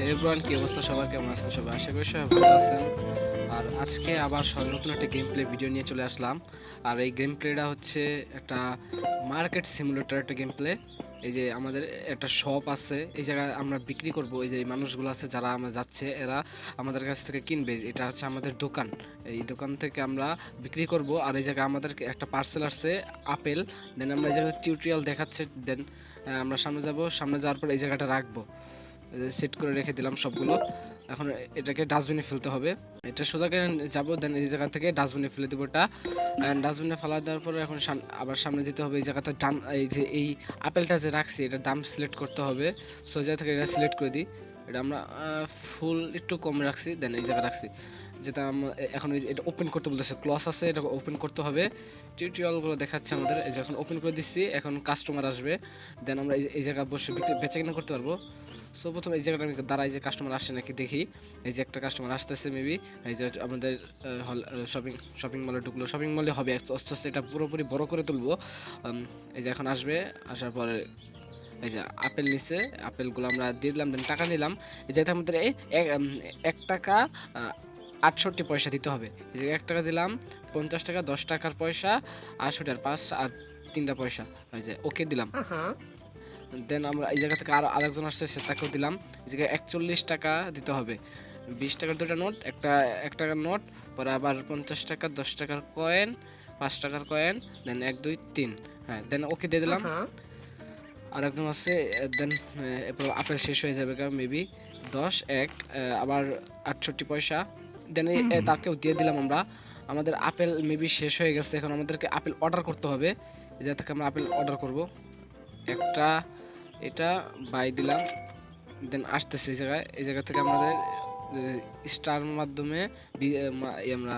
Everyone, কি অবস্থা সবার? কেমন আছেন সবাই? আশা করি সবাই ভালো আছেন। আর আজকে আবার নতুন একটা গেম প্লে ভিডিও নিয়ে চলে আসলাম। আর এই গেম প্লেটা হচ্ছে একটা মার্কেট সিমুলেটর একটা গেম প্লে। এই যে আমাদের একটা শপ আছে, এই জায়গায় আমরা বিক্রি করব। এই যে এই মানুষগুলো আছে যারা আমরা যাচ্ছে, এরা আমাদের কাছ থেকে কিনবে। এটা হচ্ছে আমাদের দোকান। এই দোকান থেকে আমরা বিক্রি করব। আর এই জায়গায় আমাদের একটা পার্সেল আসছে, আপেল। দেন আমরা এই জায়গায় টিউটোরিয়াল দেখাচ্ছে। দেন আমরা সামনে যাব, সামনে যাওয়ার পর এই জায়গাটা রাখবো, সেট করে রেখে দিলাম সবগুলো। এখন এটাকে ডাস্টবিনে ফেলতে হবে। এটা সোজা করে যাবো, দেন এই জায়গা থেকে ডাস্টবিনে ফেলে দেবো এটা। ডাস্টবিনে ফেলা দেওয়ার পরে এখন আবার সামনে যেতে হবে। এই জায়গাতে দাম, এই যে এই আপেলটা যে রাখছি এটার দাম সিলেক্ট করতে হবে। সোজা থেকে এটা সিলেক্ট করে দিই। এটা আমরা ফুল একটু কম রাখছি, দেন এই জায়গায় রাখছি। যেটা এখন এটা ওপেন করতে বলতেছে, ক্লস আছে, এটা ওপেন করতে হবে। টিউটোরিয়ালগুলো দেখাচ্ছে আমাদের। এই যে এখন ওপেন করে দিচ্ছি, এখন কাস্টমার আসবে। দেন আমরা এই জায়গায় বসে বেচা কিনা করতে পারবো। সো প্রথম এই জায়গাটা আমি দাঁড়াই যে কাস্টমার আসে নাকি দেখি। এই যে একটা কাস্টমার আসতেছে মেবি। এই যে আমাদের শপিং মলে ঢুকলো। শপিং মলে হবে আস্তে আস্তে এটা পুরোপুরি বড় করে তুলবো। এই যে এখন আসবে, আসার পরে এই যে আপেল নিচ্ছে, আপেলগুলো আমরা দিয়ে দিলাম, দেন টাকা নিলাম। এই যে আমাদের এই 1 টাকা 68 পয়সা দিতে হবে। এই যে 1 টাকা দিলাম, 50 টাকা, 10 টাকার পয়সা, 68 আর 5 আর 3টা পয়সা। এই যে ওকে দিলাম। দেন আমরা এই জায়গা থেকে আরেকজন আসছে, তাকেও দিলাম। এই জায়গায় 41 টাকা দিতে হবে। 20 টাকার দুটো নোট, একটা 1 টাকার নোট, পরে আবার 50 টাকা, 10 টাকার কয়েন, 5 টাকার কয়েন, দেন 1 2 3। হ্যাঁ, দেন ওকে দিয়ে দিলাম। আরেকজন আছে, দেন এরপর আপেল শেষ হয়ে যাবে মেবি 10 1 আবার 68 পয়সা। দেন তাকেও দিয়ে দিলাম আমরা। আমাদের আপেল মেবি শেষ হয়ে গেছে, এখন আমাদেরকে আপেল অর্ডার করতে হবে। এই জায়গা থেকে আমরা আপেল অর্ডার করব। একটা এটা বাই দিলাম, দেন আসতেছে এই জায়গা থেকে আমাদের স্টার মাধ্যমে আমরা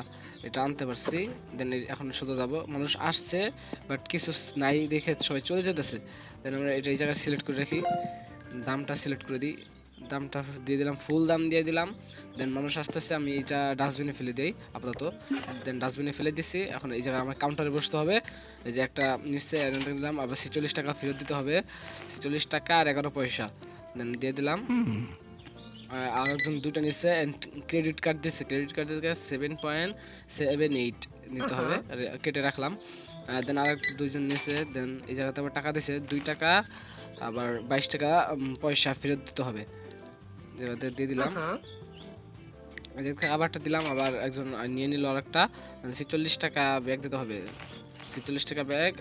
এটা আনতে পারছি। দেন এখন সোজা যাব, মানুষ আসছে বাট কিছু নাই দেখে সবাই চলে যেতেছে। দেন আমরা এটা এই জায়গায় সিলেক্ট করে রাখি, দামটা সিলেক্ট করে দিই, দামটা দিয়ে দিলাম, ফুল দাম দিয়ে দিলাম। দেন মানুষ আসতেছে, আমি এটা ডাস্টবিনে ফেলে দিই আপাতত। দেন ডাস্টবিনে ফেলে দিছি। এখন এই জায়গায় আমার কাউন্টারে বসতে হবে। এই যে একটা নিচে দিলাম, আবার 46 টাকা ফেরত দিতে হবে। 46 টাকা আর 11 পয়সা দেন দিয়ে দিলাম। আর একজন দুটো নিচ্ছে, ক্রেডিট কার্ড দিচ্ছে, ক্রেডিট কার্ড থেকে 7.78 নিতে হবে, কেটে রাখলাম। দেন আর দুইজন নিচ্ছে, দেন এই জায়গাতে আবার টাকা দিচ্ছে 2 টাকা, আবার 22 টাকা পয়সা ফেরত দিতে হবে। জায়গাতে দিয়ে দিলাম। আবারটা দিলাম, আবার একজন নিয়ে নিল আর একটা 46 টাকা ব্যাগ দিতে হবে। 46 টাকা ব্যাগ,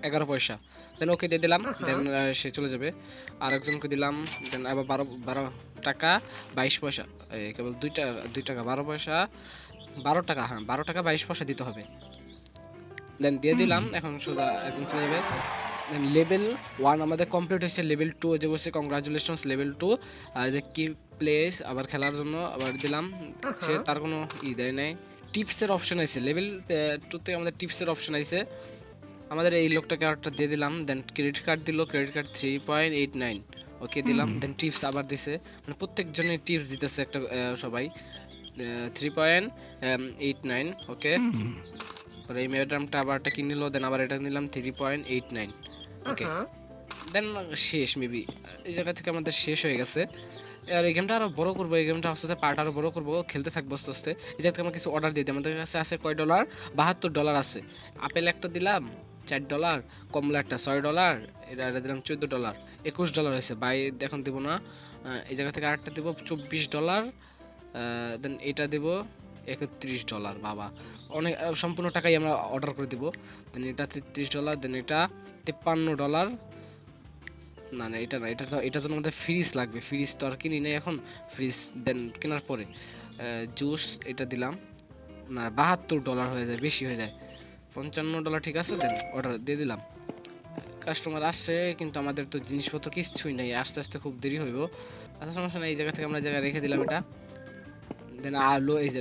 11 পয়সা। দেন ওকে দিয়ে দিলাম। দেন সে চলে যাবে। আর একজনকে দিলাম, দেন আবার 12 টাকা 22 পয়সা, কেবল 2 টাকা 12 পয়সা, 12 টাকা, হ্যাঁ 12 টাকা 22 পয়সা দিতে হবে। দেন দিয়ে দিলাম। এখন সোজা একজন চলে যাবে। লেভেল 1 আমাদের কমপ্লিট হয়েছে। লেভেল 2 যে বলছে কংগ্রাচুলেশনস লেভেল 2। আর যে কি প্লেস আবার খেলার জন্য আবার দিলাম। সে তার কোনো দেয় নাই। টিপসের অপশন আছে লেভেল 2তে, আমাদের টিপসের অপশন আছে। আমাদের এই লোকটাকে আরেকটা দিয়ে দিলাম। দেন ক্রেডিট কার্ড দিল, ক্রেডিট কার্ড 3.89 ওকে দিলাম। দেন টিপস আবার দিছে, মানে প্রত্যেকজনের টিপস দিতেছে একটা সবাই 3.89 ওকে। পরে এই ম্যাডামটা আবার একটা কিনে নিল, দেন আবার এটা নিলাম 3.89 ওকে। দেন শেষ মেবি, এই জায়গা থেকে আমাদের শেষ হয়ে গেছে। আর এই গেমটা আরো বড় করবো, এই গেমটা আস্তে আস্তে পার্ট আরো বড় করবো, খেলতে থাকবো আস্তে আস্তে। এই জায়গা থেকে আমরা কিছু অর্ডার দিয়ে দিই। আমাদের কাছে আছে কয় ডলার? $72 আছে। আপেল একটা দিলাম $4, কমলা একটা $6, এটা দিলাম $14, $21 হয়েছে। বাই এখন দেবো না। এই জায়গা থেকে আরেকটা দেবো $24। দেন এটা দেবো $31। বাবা, অনেক সম্পূর্ণ টাকাই আমরা অর্ডার করে দিব। দেন এটা $33, দেন এটা $53। না না, এটা না, এটা তো এটার জন্য আমাদের ফ্রিজ লাগবে। ফ্রিজ তো আর কিনি নাই এখন, ফ্রিজ দেন কেনার পরে। জুস এটা দিলাম না, $72 হয়ে যায়, বেশি হয়ে যায়। $55 ঠিক আছে, দেন অর্ডার দিয়ে দিলাম। কাস্টমার আসছে কিন্তু আমাদের তো জিনিসপত্র কিছুই নাই, আস্তে আস্তে খুব দেরি হইব। আচ্ছা সমস্যা নাই, এই জায়গা থেকে আমরা জায়গায় রেখে দিলাম এটা। দেন আলো এই যে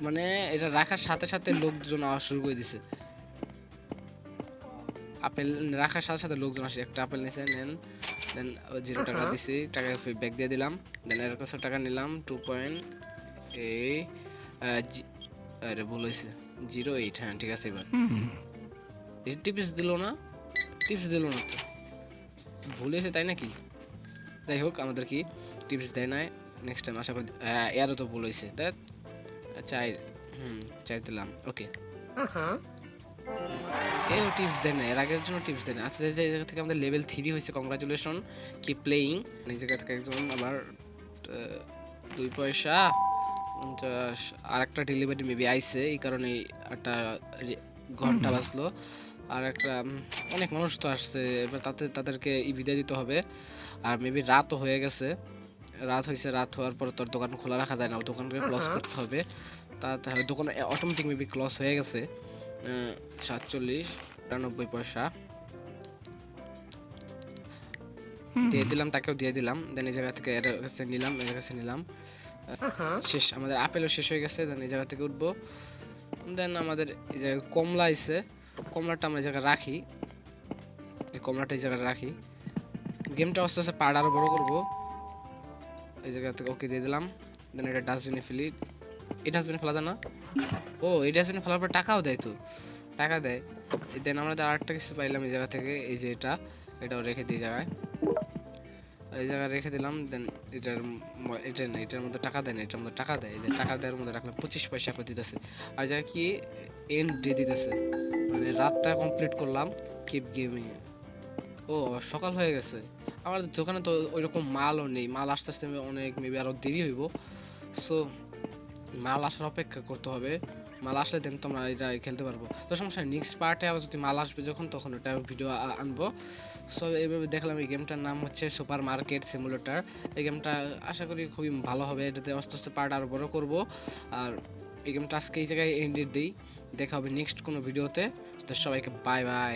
মানে এটা রাখার সাথে সাথে লোকজন আওয়া শুরু করে দিছে। আপেল রাখার সাথে সাথে লোকজন আসে। একটা আপেল নিছে, নেন। দেন 0 টাকা দিছি, টাকা ব্যাগ দিয়ে দিলাম। দেন এর কাছে টাকা নিলাম 2.8, আরে ভুল হয়েছে 08। হ্যাঁ ঠিক আছে। এবার টিপস দিল না, টিপস দিল না তো, ভুল হয়েছে তাই নাকি? যাই হোক, আমাদের কি টিপস দেয় নাই, নেক্সট টাইম আশা করি এরও তো ভুল হয়েছে তাই চাই চাই দিলাম ওকে। এও টিপস দেয় না, এর আগের জন্য টিপস দেয় না। আচ্ছা যে জায়গা থেকে আমাদের লেভেল 3 হয়েছে, কংগ্রাচুলেশন, কি প্লেয়িং। এই জায়গা থেকে একজন আবার 2 পয়সা 50 আর একটা ডেলিভারি মেবি আইছে, এই কারণে একটা ঘন্টা বাজলো। আর একটা অনেক মানুষ তো আসছে, এবার তাদেরকে বিদায় দিতে হবে। আর মেবি রাতও হয়ে গেছে, রাত হয়েছে, রাত হওয়ার পর তোর দোকান খোলা রাখা যায় না, দোকানকে ক্লোজ করতে হবে। তাহলে দোকান অটোমেটিক মেবি ক্লোজ হয়ে গেছে। 47 পয়সা দিয়ে দিলাম, তাকেও দিয়ে দিলাম। দেন এই জায়গা থেকে এর কাছে নিলাম, এর কাছে নিলাম। শেষ, আমাদের আপেলও শেষ হয়ে গেছে। দেন এই জায়গা থেকে উঠবো। দেন আমাদের এই জায়গায় কমলা আইছে, কমলাটা আমরা এই জায়গায় রাখি, এই কমলাটা এই জায়গায় রাখি। গেমটা আস্তে আস্তে পার্ট আরো বড় করবো। এই জায়গা থেকে ওকে দিয়ে দিলাম। দেন এটা ডাস্টবিনে ফেলি। এই ডাস্টবিনে ফেলা যায় না? ও এই ডাস্টবিনে ফেলার পর টাকাও দেয়, তো টাকা দেয়। দেন আমরা আরেকটা কিছু পাইলাম এই জায়গা থেকে, এই যে এটাও রেখে দিই জায়গায়, এই জায়গায় রেখে দিলাম। দেন এটা না, এটার মধ্যে টাকা দেয় না, এটার মধ্যে টাকা দেয়। টাকা দেওয়ার মধ্যে রাখলাম 25 পয়সা করে দিতেছে। আর জায়গা কি এন্ড দিয়ে দিতেছে, মানে রাতটা কমপ্লিট করলাম কিপ গেমিং। ও সকাল হয়ে গেছে, আমার দোকানে তো ওইরকম মালও নেই, মাল আস্তে আস্তে অনেক মেবি আরো দেরি হইব। সো মাল আসার অপেক্ষা করতে হবে, মাল আসলে দেন তোমরা এটা খেলতে পারবো। তো সমস্যা নেক্সট পার্টে আবার যদি মাল আসবে যখন, তখন ওটা ভিডিও আনবো। সো এইভাবে দেখলাম, এই গেমটার নাম হচ্ছে সুপার মার্কেট সিমুলেটর। এই গেমটা আশা করি খুবই ভালো হবে, এটাতে আস্তে আস্তে পার্ট আরও বড় করবো। আর এই গেমটা আজকে এই জায়গায় এন্ড দিই, দেখা হবে নেক্সট কোনো ভিডিওতে। তো সবাইকে বাই বাই।